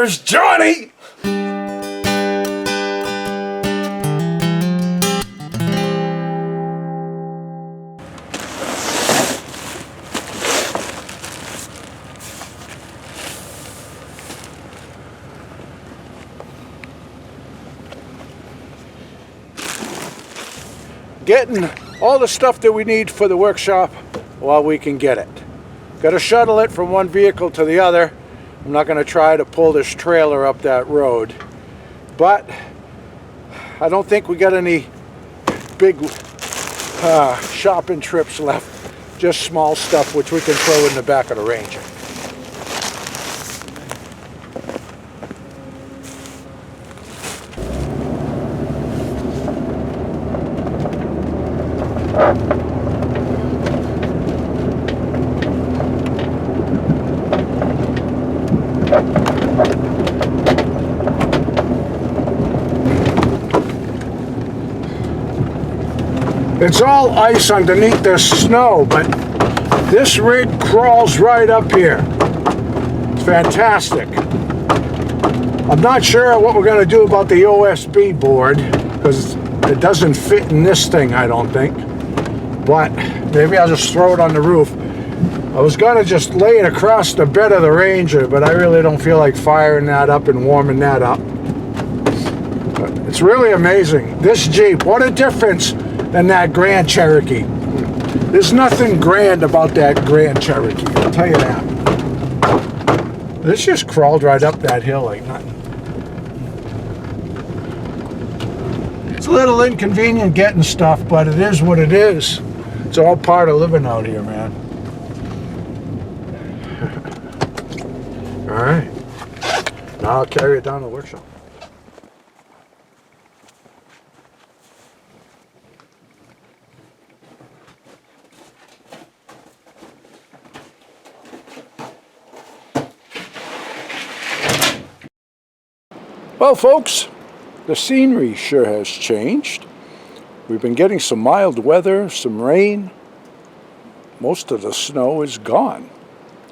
Here's Johnny! Getting all the stuff that we need for the workshop while we can get it. Got to shuttle it from one vehicle to the other. I'm not going to try to pull this trailer up that road, but I don't think we got any big shopping trips left. Just small stuff which we can throw in the back of the Ranger. It's all ice underneath the snow, but this rig crawls right up here. It's fantastic. I'm not sure what we're going to do about the OSB board, because it doesn't fit in this thing, I don't think. But maybe I'll just throw it on the roof. I was going to just lay it across the bed of the Ranger, but I really don't feel like firing that up and warming that up. But it's really amazing. This Jeep, what a difference than that Grand Cherokee. There's nothing grand about that Grand Cherokee, I'll tell you that. This just crawled right up that hill like nothing. It's a little inconvenient getting stuff, but it is what it is. It's all part of living out here, man. All right, now I'll carry it down to the workshop. Well, folks, the scenery sure has changed. We've been getting some mild weather, some rain. Most of the snow is gone.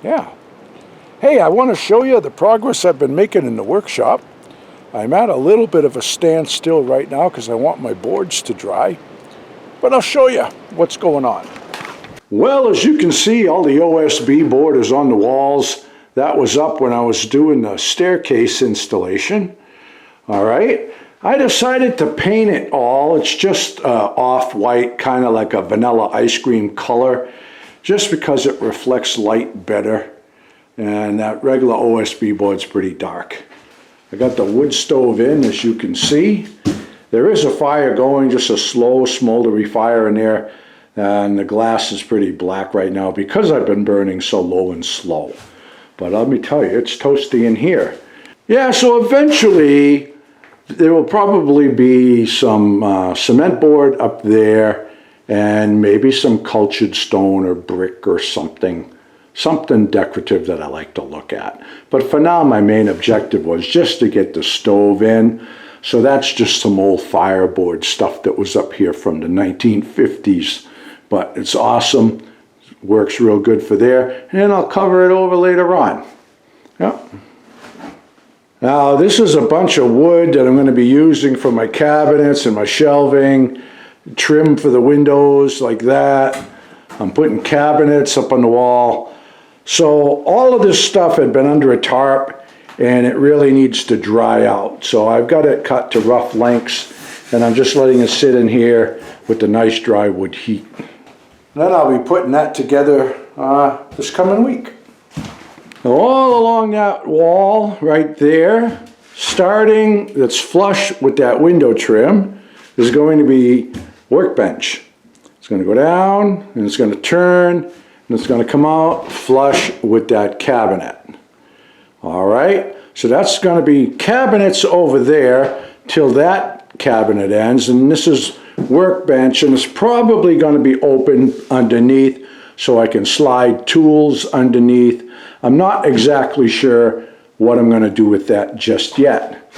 Yeah. Hey, I want to show you the progress I've been making in the workshop. I'm at a little bit of a standstill right now because I want my boards to dry. But I'll show you what's going on. Well, as you can see, all the OSB board is on the walls. That was up when I was doing the staircase installation. All right, I decided to paint it all. It's just off-white, kind of like a vanilla ice cream color, just because it reflects light better. And that regular OSB board's pretty dark. I got the wood stove in, as you can see. There is a fire going, just a slow, smoldery fire in there. And the glass is pretty black right now because I've been burning so low and slow. But let me tell you, it's toasty in here. Yeah, so eventually there will probably be some cement board up there and maybe some cultured stone or brick or something decorative that I like to look at. But for now, my main objective was just to get the stove in. So that's just some old fireboard stuff that was up here from the 1950s. But it's awesome. Works real good for there. And I'll cover it over later on. Yep. Now this is a bunch of wood that I'm going to be using for my cabinets and my shelving, trim for the windows like that. I'm putting cabinets up on the wall. So all of this stuff had been under a tarp and it really needs to dry out. So I've got it cut to rough lengths and I'm just letting it sit in here with the nice dry wood heat. Then I'll be putting that together this coming week. All along that wall right there, starting that's flush with that window trim, is going to be workbench. It's going to go down and it's going to turn and it's going to come out flush with that cabinet. All right, so that's going to be cabinets over there till that cabinet ends, and this is workbench, and it's probably going to be open underneath so I can slide tools underneath. I'm not exactly sure what I'm going to do with that just yet.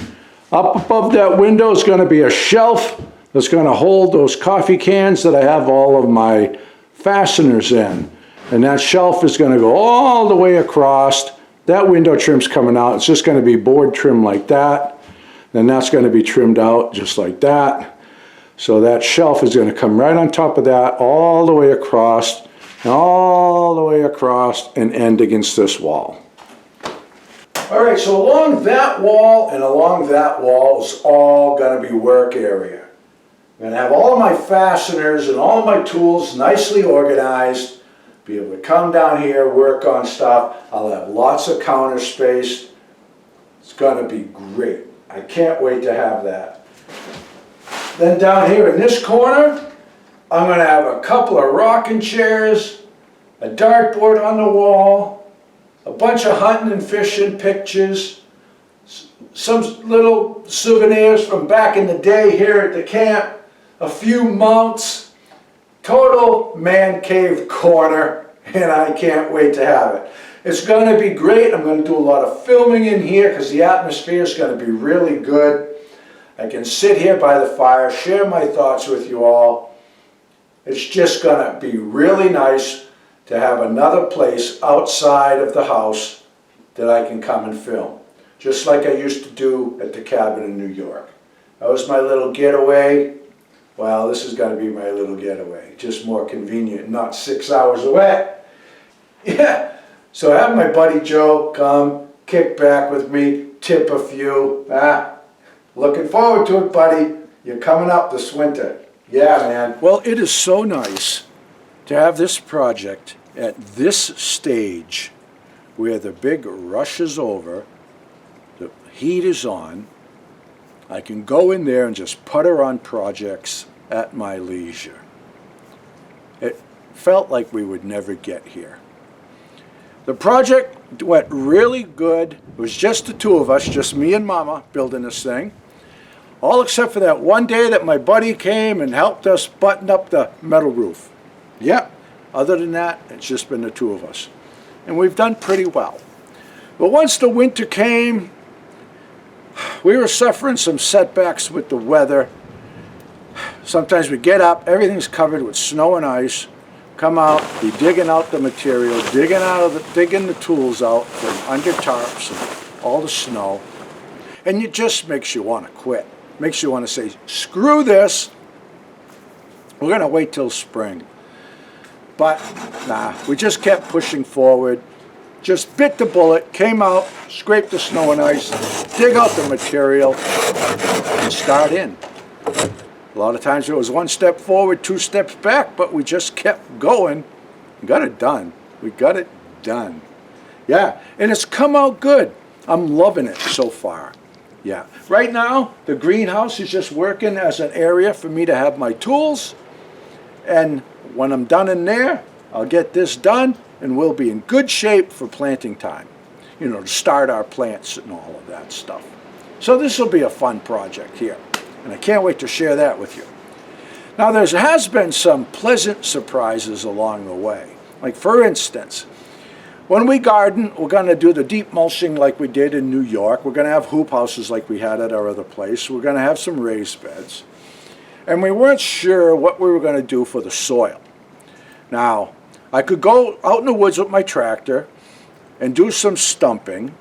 Up above that window is going to be a shelf that's going to hold those coffee cans that I have all of my fasteners in. And that shelf is going to go all the way across That window trim's coming out. It's just going to be board trim like that. Then that's going to be trimmed out just like that. So that shelf is going to come right on top of that, all the way across, and end against this wall. All right, so along that wall and along that wall is all going to be work area. I'm going to have all of my fasteners and all of my tools nicely organized. Be able to come down here, work on stuff. I'll have lots of counter space. It's going to be great. I can't wait to have that. Then down here in this corner, I'm going to have a couple of rocking chairs, a dartboard on the wall, a bunch of hunting and fishing pictures, some little souvenirs from back in the day here at the camp, a few mounts, total man cave corner, and I can't wait to have it. It's going to be great. I'm going to do a lot of filming in here because the atmosphere is going to be really good. I can sit here by the fire, share my thoughts with you all. It's just going to be really nice to have another place outside of the house that I can come and film, just like I used to do at the cabin in New York. That was my little getaway. Well, this is going to be my little getaway, just more convenient, not 6 hours away. Yeah, so I have my buddy Joe come, kick back with me, tip a few. Looking forward to it, buddy. You're coming up this winter. Yeah, man. Well, it is so nice to have this project at this stage where the big rush is over, the heat is on. I can go in there and just putter on projects at my leisure. It felt like we would never get here. The project went really good. It was just the two of us, just me and Mama, building this thing. All except for that one day that my buddy came and helped us button up the metal roof. Yep. Other than that, it's just been the two of us. And we've done pretty well. But once the winter came, we were suffering some setbacks with the weather. Sometimes we get up, everything's covered with snow and ice, come out, be digging out the material, digging the tools out from under tarps and all the snow. And it just makes you want to quit. Makes you want to say, screw this, we're going to wait till spring. But nah, we just kept pushing forward, just bit the bullet, came out, scraped the snow and ice, dig out the material, and start in. A lot of times it was one step forward, two steps back, but we just kept going and got it done. We got it done. Yeah, and it's come out good. I'm loving it so far. Yeah, right now the greenhouse is just working as an area for me to have my tools, and when I'm done in there, I'll get this done and we'll be in good shape for planting time. You know, to start our plants and all of that stuff. So this will be a fun project here, and I can't wait to share that with you. Now there has been some pleasant surprises along the way. Like for instance, when we garden, we're going to do the deep mulching like we did in New York. We're going to have hoop houses like we had at our other place. We're going to have some raised beds. And we weren't sure what we were going to do for the soil. Now, I could go out in the woods with my tractor and do some stumping,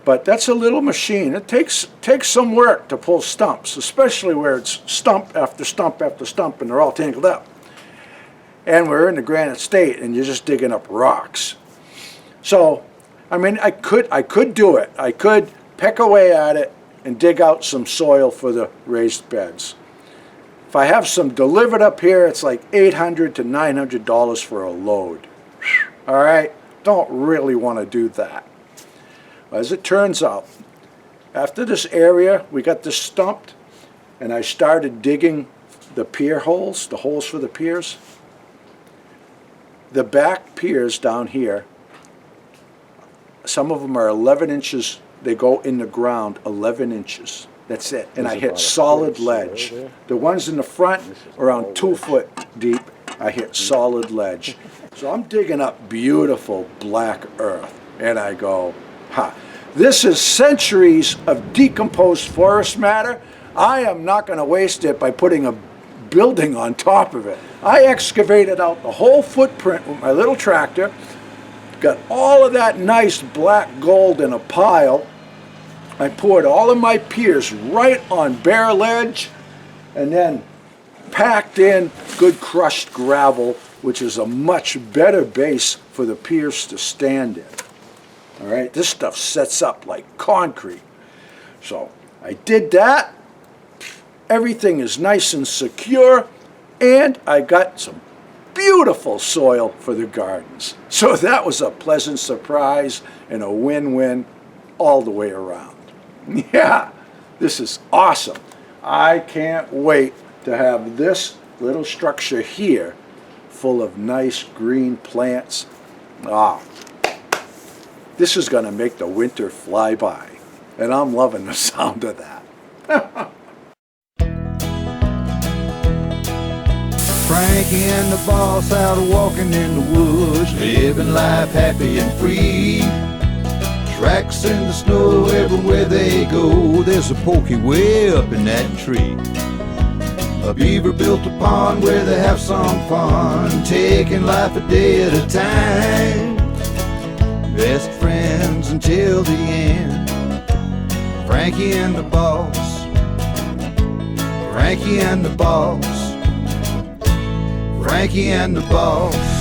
but that's a little machine. It takes some work to pull stumps, especially where it's stump after stump after stump and they're all tangled up. And we're in the granite state and you're just digging up rocks. So, I mean, I could do it. I could peck away at it and dig out some soil for the raised beds. If I have some delivered up here, it's like $800 to $900 for a load. All right, don't really want to do that. As it turns out, after this area, we got this stumped, and I started digging the pier holes, the holes for the piers. The back piers down here, some of them are 11 inches, they go in the ground 11 inches. That's it. And I hit solid ledge. The ones in the front, around 2 foot deep, I hit solid ledge. So I'm digging up beautiful black earth. And I go, this is centuries of decomposed forest matter. I am not going to waste it by putting a building on top of it. I excavated out the whole footprint with my little tractor, Got all of that nice black gold in a pile. I poured all of my piers right on bare ledge and then packed in good crushed gravel, which is a much better base for the piers to stand in. All right, this stuff sets up like concrete. So I did that. Everything is nice and secure, and I got some beautiful soil for the gardens. So that was a pleasant surprise and a win-win all the way around. Yeah, this is awesome. I can't wait to have this little structure here full of nice green plants. This is going to make the winter fly by, and I'm loving the sound of that. Frankie and the boss out walking in the woods, living life happy and free. Tracks in the snow everywhere they go. There's a porky way up in that tree. A beaver built a pond where they have some fun, taking life a day at a time. Best friends until the end. Frankie and the boss. Frankie and the boss. Frankie and the boss.